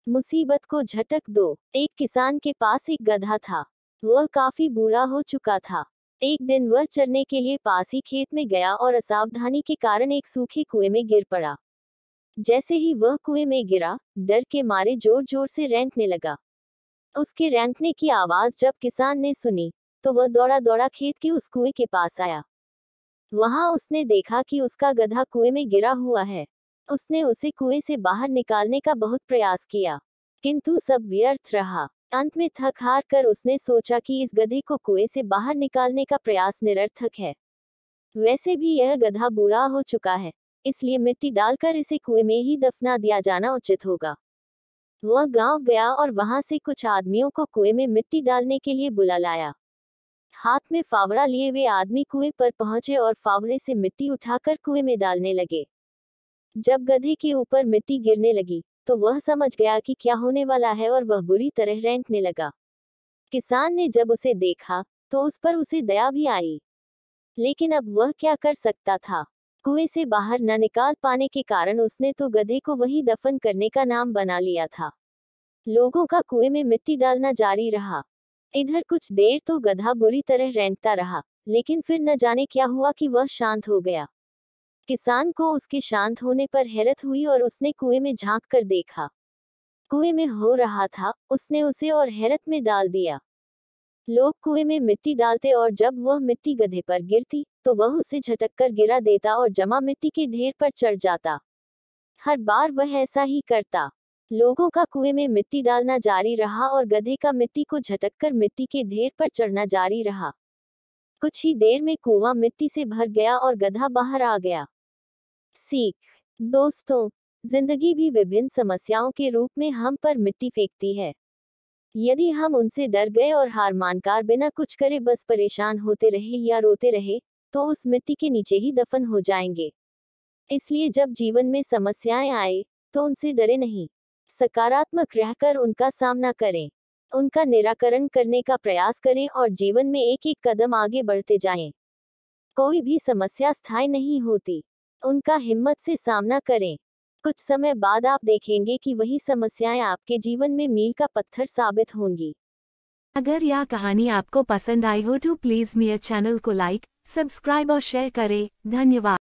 मुसीबत को झटक दो। एक किसान के पास एक गधा था। वह काफी बूढ़ा हो चुका था। एक दिन वह चरने के लिए पास ही खेत में गया और असावधानी के कारण एक सूखे कुएं में गिर पड़ा। जैसे ही वह कुएं में गिरा, डर के मारे जोर जोर से रेंकने लगा। उसके रेंकने की आवाज जब किसान ने सुनी, तो वह दौड़ा दौड़ा खेत के उस कुएं के पास आया। वहां उसने देखा कि उसका गधा कुएं में गिरा हुआ है। उसने उसे कुएं से बाहर निकालने का बहुत प्रयास किया, किंतु सब व्यर्थ रहा। अंत में थक हार कर उसने सोचा कि इस गधे को कुएं से बाहर निकालने का प्रयास निरर्थक है। वैसे भी यह गधा बूढ़ा हो चुका है, इसलिए मिट्टी डालकर इसे कुएं में ही दफना दिया जाना उचित होगा। वह गांव गया और वहां से कुछ आदमियों को कुएं में मिट्टी डालने के लिए बुला लाया। हाथ में फावड़ा लिए वे आदमी कुएं पर पहुंचे और फावड़े से मिट्टी उठाकर कुएं में डालने लगे। जब गधे के ऊपर मिट्टी गिरने लगी, तो वह समझ गया कि क्या होने वाला है और वह बुरी तरह रेंकने लगा। किसान ने जब उसे देखा, तो उस पर उसे दया भी आई। लेकिन अब वह क्या कर सकता था? कुएं से बाहर न निकाल पाने के कारण उसने तो गधे को वहीं दफन करने का नाम बना लिया था। लोगों का कुएं में मिट्टी डालना जारी रहा। इधर कुछ देर तो गधा बुरी तरह रेंकता रहा, लेकिन फिर न जाने क्या हुआ कि वह शांत हो गया। किसान को उसके शांत होने पर हैरत हुई और उसने कुएं में झांक कर देखा। कुएं में हो रहा था, उसने उसे और हैरत में डाल दिया। लोग कुएं में मिट्टी डालते और जब वह मिट्टी गधे पर गिरती, तो वह उसे झटक कर गिरा देता और जमा मिट्टी के ढेर पर चढ़ जाता। हर बार वह ऐसा ही करता। लोगों का कुएं में मिट्टी डालना जारी रहा और गधे का मिट्टी को झटककर मिट्टी के ढेर पर चढ़ना जारी रहा। कुछ ही देर में कुआं मिट्टी से भर गया और गधा बाहर आ गया। सीख। दोस्तों, जिंदगी भी विभिन्न समस्याओं के रूप में हम पर मिट्टी फेंकती है। यदि हम उनसे डर गए और हार मानकर बिना कुछ करे बस परेशान होते रहे या रोते रहे, तो उस मिट्टी के नीचे ही दफन हो जाएंगे। इसलिए जब जीवन में समस्याएं आए, तो उनसे डरे नहीं, सकारात्मक रहकर उनका सामना करें, उनका निराकरण करने का प्रयास करें और जीवन में एक एक कदम आगे बढ़ते जाएं। कोई भी समस्या स्थायी नहीं होती, उनका हिम्मत से सामना करें। कुछ समय बाद आप देखेंगे कि वही समस्याएं आपके जीवन में मील का पत्थर साबित होंगी। अगर यह कहानी आपको पसंद आई हो तो प्लीज़ मेरे चैनल को लाइक, सब्सक्राइब और शेयर करें। धन्यवाद।